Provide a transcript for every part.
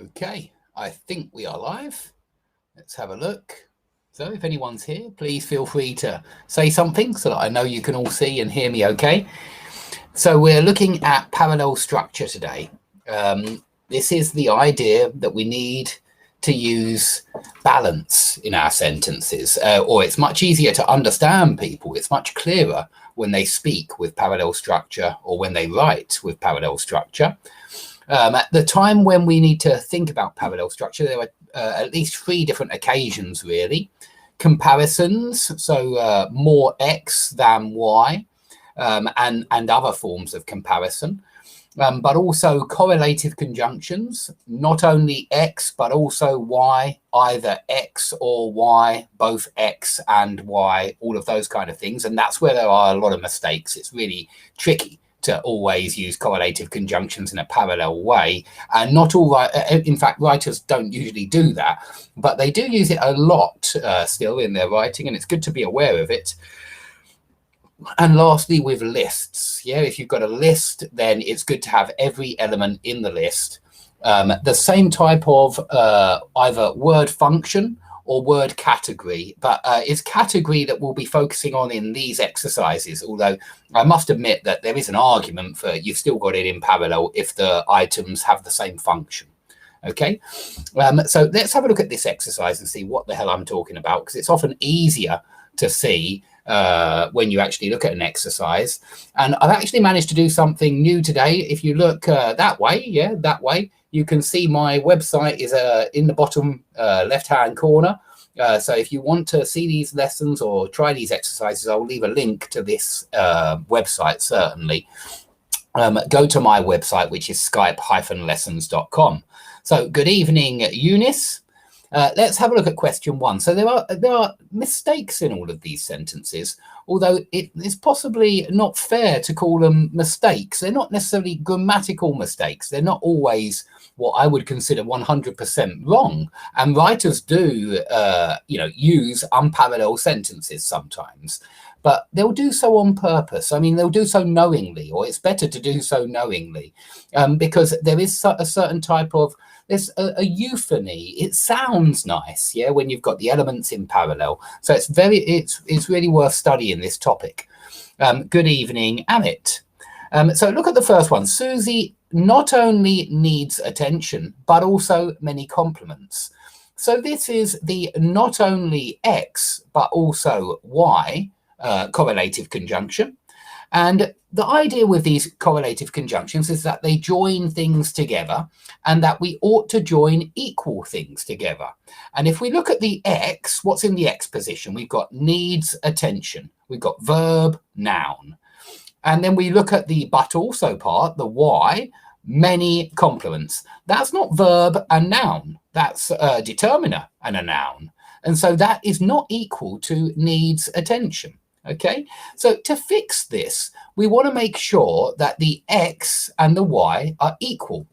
Okay, I think we are live. Let's have a look. So if anyone's here, please feel free to say something so that I know you can all see and hear me okay. So we're looking at parallel structure today. This is the idea that we need to use balance in our sentences, or it's much easier to understand people. It's much clearer when they speak with parallel structure or when they write with parallel structure. At the time when we need to think about parallel structure, there are at least 3 different occasions, really. Comparisons, so more X than Y, and other forms of comparison. But also correlative conjunctions, not only X, but also Y, either X or Y, both X and Y, all of those kind of things. And that's where there are a lot of mistakes. It's really tricky to always use correlative conjunctions in a parallel way. And not all, in fact, writers don't usually do that, but they do use it a lot still in their writing, and it's good to be aware of it. And lastly, with lists, if you've got a list, then it's good to have every element in the list. The same type of either word function or word category, but it's category that we'll be focusing on in these exercises, although I must admit that there is an argument for you've still got it in parallel if the items have the same function. Okay, so let's have a look at this exercise and see what the hell I'm talking about, because it's often easier to see when you actually look at an exercise. And I've actually managed to do something new today. If you look that way, that way, you can see my website is in the bottom left-hand corner. So if you want to see these lessons or try these exercises, I'll leave a link to this website, certainly. Go to my website, which is skype-lessons.com. So good evening, Eunice. Let's have a look at question 1. So there are mistakes in all of these sentences, although it's possibly not fair to call them mistakes. They're not necessarily grammatical mistakes. They're not always what I would consider 100% wrong. And writers do, use unparalleled sentences sometimes, but they'll do so on purpose. I mean, they'll do so knowingly, or it's better to do so knowingly, because there is a certain type of, there's a euphony. It sounds nice, when you've got the elements in parallel. So it's really worth studying this topic. Good evening, Amit. So look at the first one. Susie not only needs attention, but also many compliments. So this is the not only X, but also Y correlative conjunction. And the idea with these correlative conjunctions is that they join things together and that we ought to join equal things together. And if we look at the X, what's in the X position? We've got needs attention. We've got verb, noun. And then we look at the but also part, the Y, many compliments. That's not verb and noun. That's a determiner and a noun. And so that is not equal to needs attention. Okay, so to fix this, we want to make sure that the X and the Y are equal.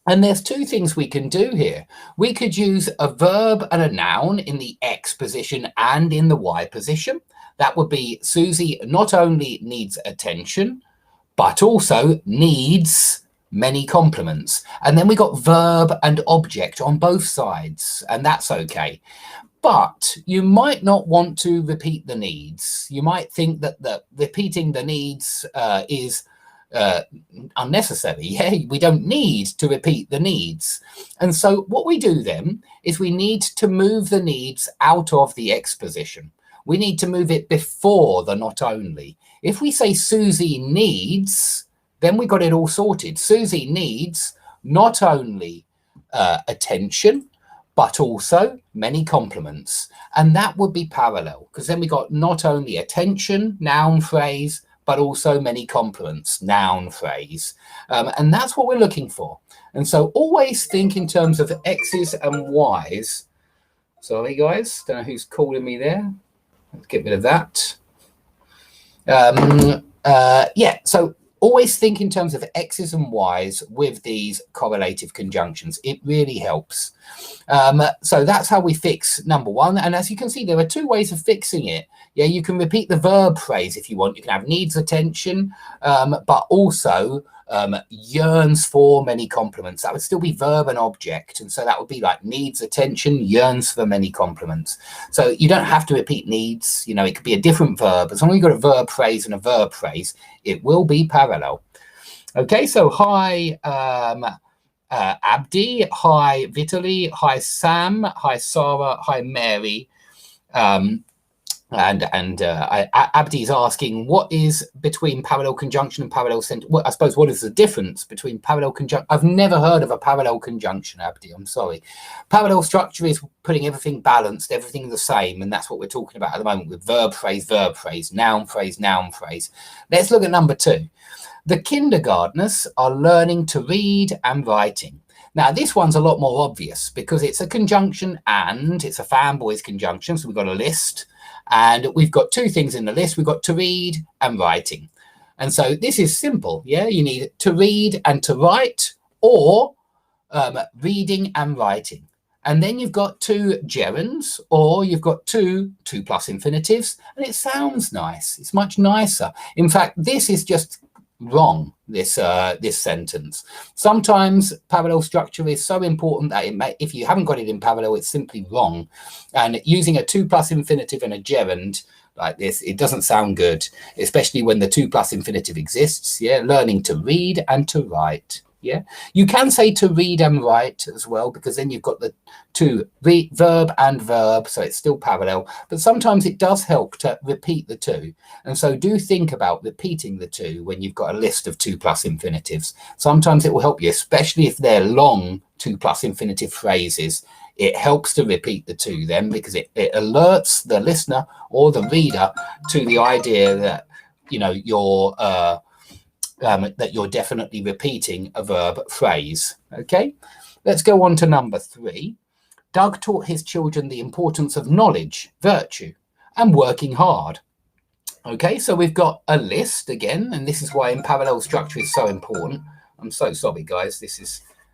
And there's 2 things we can do here. We could use a verb and a noun in the X position and in the Y position. That would be Susie not only needs attention, but also needs many compliments. And then we got verb and object on both sides, and that's okay. But you might not want to repeat the needs. You might think that repeating the needs is unnecessary. We don't need to repeat the needs. And so what we do then is we need to move the needs out of the X position. We need to move it before the not only. If we say Susie needs, then we got it all sorted. Susie needs not only attention, but also many compliments. And that would be parallel, because then we got not only attention, noun phrase, but also many compliments, noun phrase. And that's what we're looking for. And so always think in terms of X's and Y's. Sorry, guys, don't know who's calling me there. Let's get rid of that. So always think in terms of X's and Y's with these correlative conjunctions. It really helps. So that's how we fix number 1. And as you can see, there are 2 ways of fixing it. You can repeat the verb phrase if you want. You can have needs attention, but also yearns for many compliments. That would still be verb and object. And so that would be like needs attention, yearns for many compliments. So you don't have to repeat needs. You know, it could be a different verb. As long as you've got a verb phrase and a verb phrase, it will be parallel. Okay, so hi, Abdi, hi, Vitaly, hi, Sam, hi, Sarah, hi, Mary. Abdi's asking, what is between parallel conjunction and parallel sentence? Well, I suppose, what is the difference between parallel conjunction? I've never heard of a parallel conjunction, Abdi, I'm sorry. Parallel structure is putting everything balanced, everything the same, and that's what we're talking about at the moment with verb phrase, noun phrase, noun phrase. Let's look at number 2. The kindergartners are learning to read and writing. Now, this one's a lot more obvious because it's a conjunction and it's a fanboys conjunction. So we've got a list and we've got 2 things in the list. We've got to read and writing. And so this is simple. Yeah, you need to read and to write, or reading and writing. And then you've got 2 gerunds, or you've got 2 plus infinitives, and it sounds nice. It's much nicer. In fact, this is just wrong, this sentence. Sometimes parallel structure is so important that it may, if you haven't got it in parallel, it's simply wrong. And using a 2 plus infinitive and a gerund like this, it doesn't sound good, especially when the 2 plus infinitive exists. Yeah, learning to read and to write. Yeah, you can say to read and write as well, because then you've got the 2 verb and verb, so it's still parallel. But sometimes it does help to repeat the 2, and so do think about repeating the 2 when you've got a list of 2 plus infinitives. Sometimes it will help you, especially if they're long 2 plus infinitive phrases. It helps to repeat the 2 then, because it alerts the listener or the reader to the idea that, you know, that you're definitely repeating a verb phrase. Okay, let's go on to number 3. Doug taught his children the importance of knowledge, virtue, and working hard. Okay, so we've got a list again, and this is why in parallel structure is so important. I'm so sorry, guys.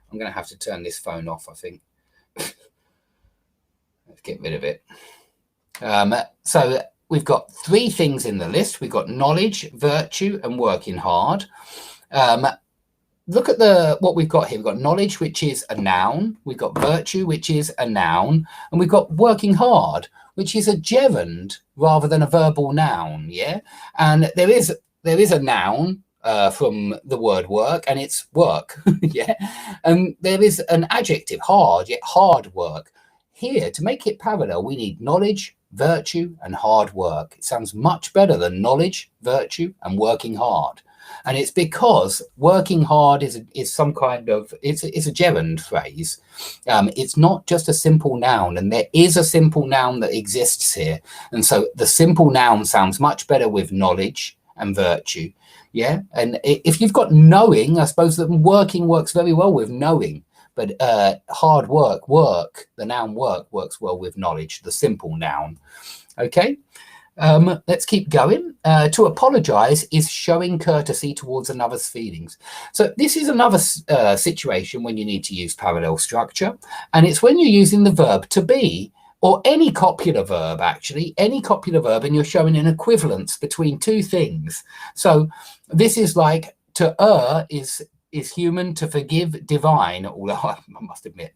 I'm going to have to turn this phone off, I think. Let's get rid of it. So we've got 3 things in the list. We've got knowledge, virtue, and working hard. Look at what we've got here. We've got knowledge, which is a noun. We've got virtue, which is a noun. And we've got working hard, which is a gerund rather than a verbal noun. Yeah. And there is a noun from the word work, and it's work. Yeah. And there is an adjective, hard, yet hard work. Here, to make it parallel, we need knowledge, virtue, and hard work. It sounds much better than knowledge, virtue, and working hard. And it's because working hard is some kind of, it's a gerund phrase. It's not just a simple noun, and there is a simple noun that exists here. And so the simple noun sounds much better with knowledge and virtue. Yeah. And if you've got knowing, I suppose that working works very well with knowing. But hard work, the noun work works well with knowledge, the simple noun. Okay, let's keep going. To apologize is showing courtesy towards another's feelings. So this is another situation when you need to use parallel structure. And it's when you're using the verb to be, or any copula verb, actually, any copula verb, and you're showing an equivalence between 2 things. So this is like to err is human, to forgive divine, although I must admit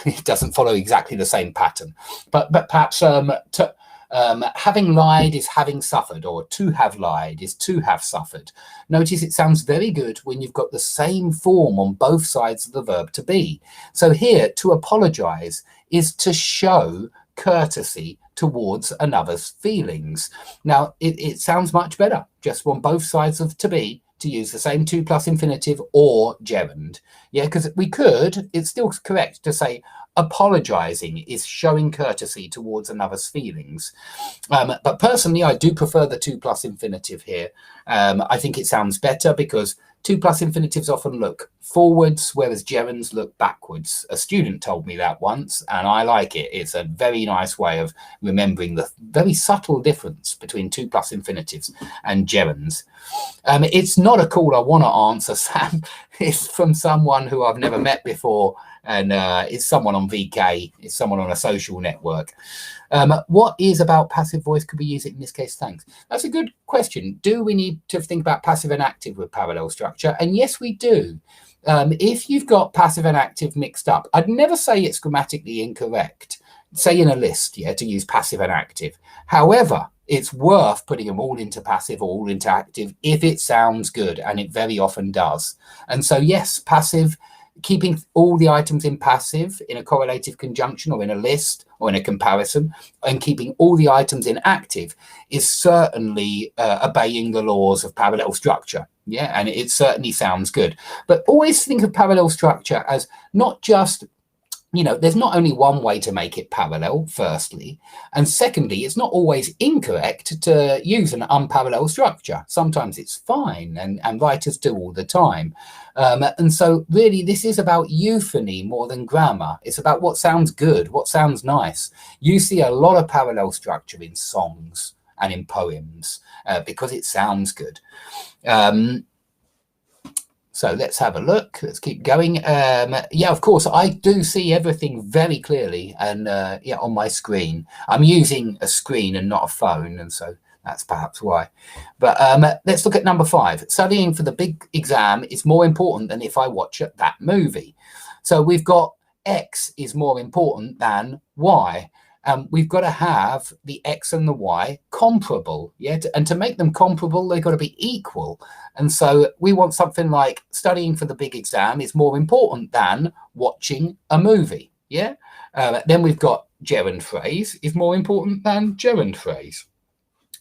it doesn't follow exactly the same pattern. But perhaps having lied is having suffered, or to have lied is to have suffered. Notice it sounds very good when you've got the same form on both sides of the verb to be. So here, to apologize is to show courtesy towards another's feelings. Now, it sounds much better just on both sides of to be, to use the same 2 plus infinitive or gerund. Yeah, because it's still correct to say apologizing is showing courtesy towards another's feelings. But personally, I do prefer the 2 plus infinitive here. I think it sounds better because 2 plus infinitives often look forwards, whereas gerunds look backwards. A student told me that once, and I like it. It's a very nice way of remembering the very subtle difference between 2 plus infinitives and gerunds. It's not a call I want to answer, Sam. It's from someone who I've never met before, and it's someone on VK. It's someone on a social network. What is about passive voice could be used in this case? Thanks. That's a good question. Do we need to think about passive and active with parallel structure? structure? And yes, we do. If you've got passive and active mixed up, I'd never say it's grammatically incorrect, say in a list, yeah, to use passive and active. However, it's worth putting them all into passive or all into active if it sounds good, and it very often does. And so, yes, passive, keeping all the items in passive in a correlative conjunction or in a list or in a comparison, and keeping all the items in active is certainly obeying the laws of parallel structure. Yeah, and it certainly sounds good. But always think of parallel structure as not just, you know, there's not only one way to make it parallel, firstly. And secondly, it's not always incorrect to use an unparalleled structure. Sometimes it's fine, and writers do all the time. And so really, this is about euphony more than grammar. It's about what sounds good, what sounds nice. You see a lot of parallel structure in songs and in poems because it sounds good. So let's have a look. Let's keep going. Yeah, of course, I do see everything very clearly, and yeah, on my screen. I'm using a screen and not a phone, and so that's perhaps why. But let's look at number 5. Studying for the big exam is more important than if I watch that movie. So we've got X is more important than Y. We've got to have the X and the Y comparable, yeah? And to make them comparable, they've got to be equal. And so we want something like studying for the big exam is more important than watching a movie, yeah? Then we've got gerund phrase is more important than gerund phrase.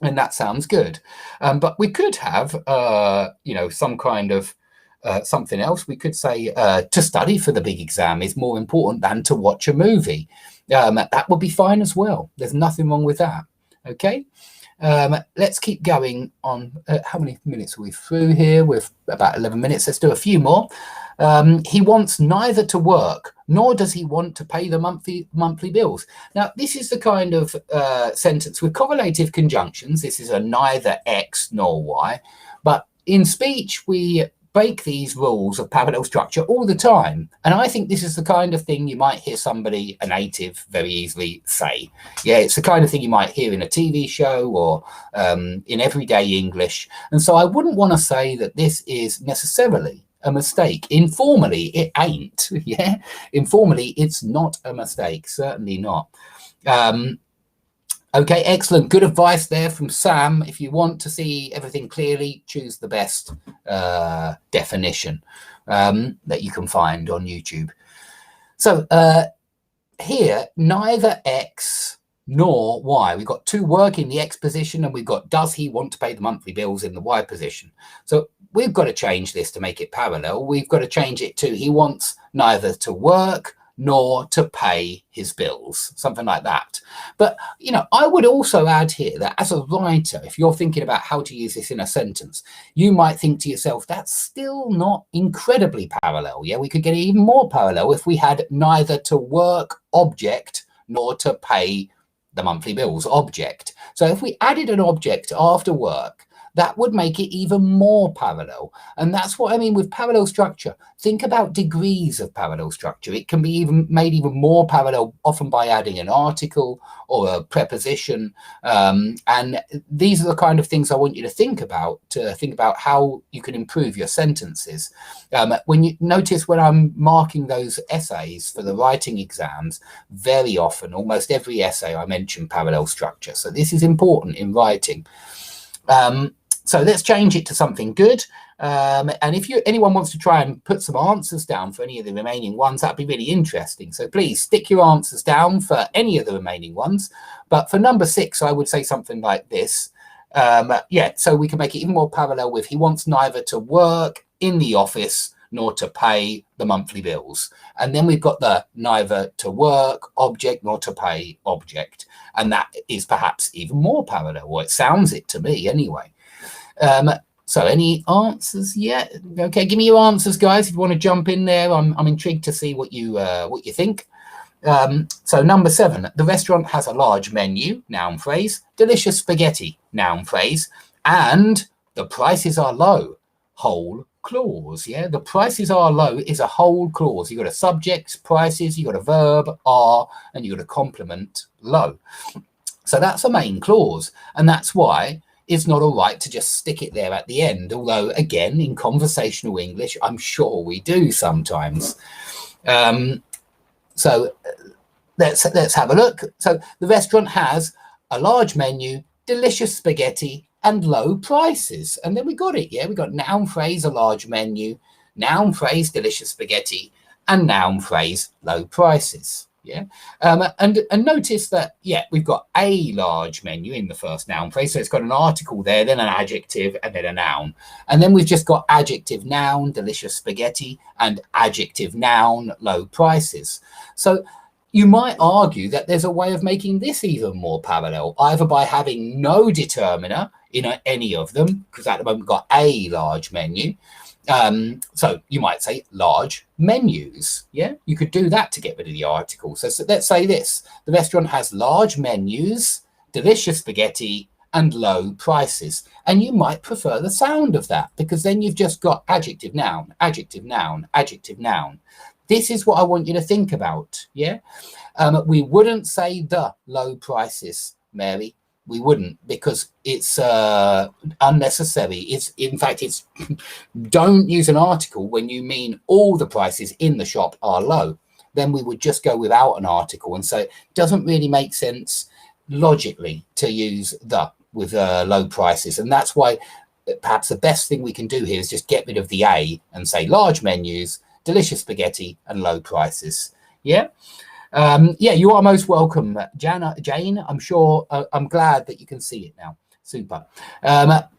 And that sounds good. But we could have, you know, some kind of something else. We could say to study for the big exam is more important than to watch a movie. That would be fine as well. There's nothing wrong with that. Okay. Let's keep going on. How many minutes are we through here? With about 11 minutes. Let's do a few more. He wants neither to work, nor does he want to pay the monthly bills. Now, this is the kind of sentence with correlative conjunctions. This is a neither X nor Y. But in speech, we break these rules of parallel structure all the time. And I think this is the kind of thing you might hear somebody, a native, very easily say. Yeah, it's the kind of thing you might hear in a TV show or in everyday English. And so I wouldn't want to say that this is necessarily a mistake. Informally, it ain't. Yeah, informally, it's not a mistake. Certainly not. Okay, excellent. Good advice there from Sam. If you want to see everything clearly, choose the best definition that you can find on YouTube. So here, neither X nor Y. We've got to work in the X position, and we've got does he want to pay the monthly bills in the Y position. So we've got to change this to make it parallel. We've got to change it to he wants neither to work nor to pay his bills, something like that. But, you know, I would also add here that as a writer, if you're thinking about how to use this in a sentence, you might think to yourself, that's still not incredibly parallel. Yeah, we could get even more parallel if we had neither to work object nor to pay the monthly bills object. So if we added an object after work, that would make it even more parallel. And that's what I mean with parallel structure. Think about degrees of parallel structure. It can be even made even more parallel, often by adding an article or a preposition. And these are the kind of things I want you to think about how you can improve your sentences. When you notice when I'm marking those essays for the writing exams, very often, almost every essay, I mention parallel structure. So this is important in writing. So let's change it to something good. And if anyone wants to try and put some answers down for any of the remaining ones, that'd be really interesting. So please stick your answers down for any of the remaining ones. But for number 6, I would say something like this. Yeah, so we can make it even more parallel with he wants neither to work in the office nor to pay the monthly bills. And then we've got the neither to work object nor to pay object. And that is perhaps even more parallel, or it sounds it to me anyway. So any answers yet? Okay, give me your answers, guys. If you want to jump in there, I'm intrigued to see what you think. So number 7, the restaurant has a large menu, noun phrase, delicious spaghetti, noun phrase, and the prices are low, whole clause. Yeah, the prices are low is a whole clause. You got a subject, prices, you got a verb, are, and you got a complement, low. So that's a main clause, and that's why is not all right to just stick it there at the end. Although, again, in conversational English, I'm sure we do sometimes. So let's have a look. So the restaurant has a large menu, delicious spaghetti, and low prices. And then we got it. Yeah, we got noun phrase, a large menu, noun phrase, delicious spaghetti, and noun phrase, low prices. Yeah, and notice that, yeah, we've got a large menu in the first noun phrase. So it's got an article there, then an adjective, and then a noun. And then we've just got adjective noun, delicious spaghetti, and adjective noun, low prices. So you might argue that there's a way of making this even more parallel, either by having no determiner in any of them, because at the moment we've got a large menu. So you might say large menus. Yeah, you could do that to get rid of the article. So let's say this: the restaurant has large menus, delicious spaghetti, and low prices. And you might prefer the sound of that, because then you've just got adjective noun, adjective noun, adjective noun. This is what I want you to think about. Yeah, we wouldn't say the low prices, Mary. We wouldn't, because it's unnecessary. In fact, it's don't use an article when you mean all the prices in the shop are low. Then we would just go without an article. And so it doesn't really make sense logically to use the with low prices. And that's why perhaps the best thing we can do here is just get rid of the a and say large menus, delicious spaghetti, and low prices. Yeah. Yeah, you are most welcome, Jane. I'm sure. I'm glad that you can see it now. Super.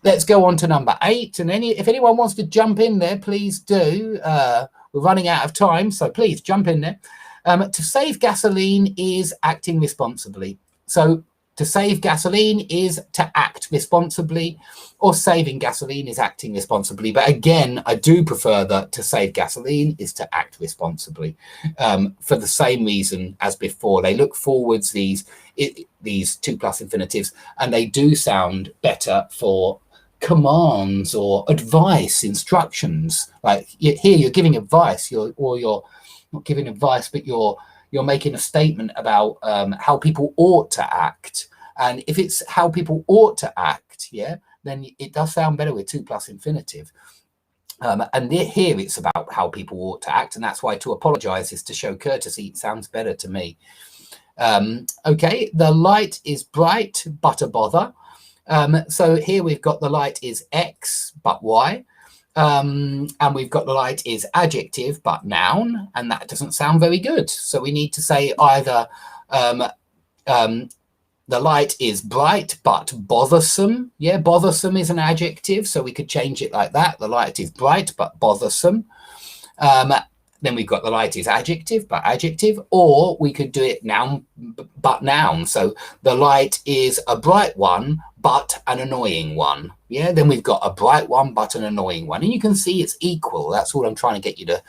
Let's go on to number 8. And if anyone wants to jump in there, please do. We're running out of time, so please jump in there. To save gasoline is acting responsibly. So to save gasoline is to act responsibly, or saving gasoline is acting responsibly. But again, I do prefer that to save gasoline is to act responsibly, for the same reason as before. They look forwards, these 2+ infinitives, and they do sound better for commands or advice, instructions. Like here, you're giving advice, you're not giving advice, but you're making a statement about how people ought to act. And if it's how people ought to act, yeah, then it does sound better with 2+ infinitive. And here it's about how people ought to act. And that's why to apologize is to show courtesy. It sounds better to me. Okay, the light is bright, but a bother. So here we've got the light is X, but Y. And we've got the light is adjective, but noun, and that doesn't sound very good. So we need to say either the light is bright, but bothersome. Yeah, bothersome is an adjective, so we could change it like that. The light is bright, but bothersome. Then we've got the light is adjective, but adjective, or we could do it noun, but noun. So the light is a bright one, but an annoying one. Yeah, then we've got a bright one, but an annoying one. And you can see it's equal. That's all I'm trying to get you to,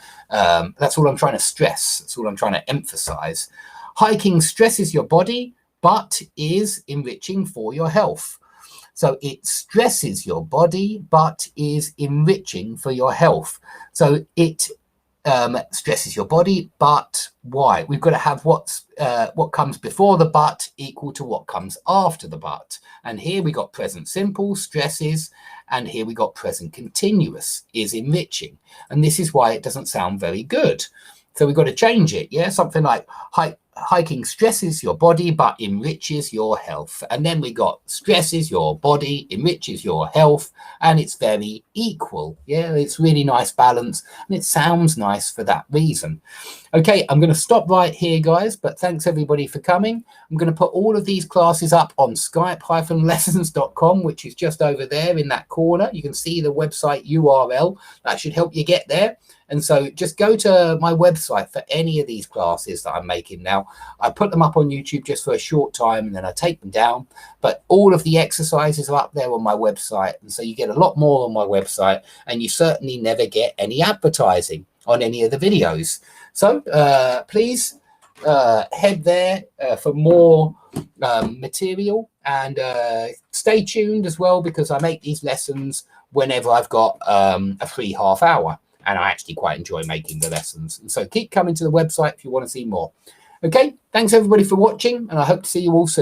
that's all I'm trying to stress. That's all I'm trying to emphasize. Hiking stresses your body, but is enriching for your health. So it stresses your body, but is enriching for your health. So it stresses your body, but why? We've got to have what comes before the but equal to what comes after the but. And here we got present simple, stresses, and here we got present continuous, is enriching. And this is why it doesn't sound very good. So we've got to change it. Yeah, something like hiking stresses your body, but enriches your health. And then we got stresses your body, enriches your health, and it's very equal. Yeah, it's really nice balance, and it sounds nice for that reason. Okay, I'm going to stop right here, guys, but thanks everybody for coming. I'm going to put all of these classes up on Skype-lessons.com, which is just over there in that corner. You can see the website URL. That should help you get there. And so just go to my website for any of these classes that I'm making now. I put them up on YouTube just for a short time, and then I take them down. But all of the exercises are up there on my website. And so you get a lot more on my website, and you certainly never get any advertising on any of the videos. So please head there for more material, and stay tuned as well, because I make these lessons whenever I've got a free half hour. And I actually quite enjoy making the lessons. And so keep coming to the website if you want to see more. Okay, thanks everybody for watching, and I hope to see you all soon.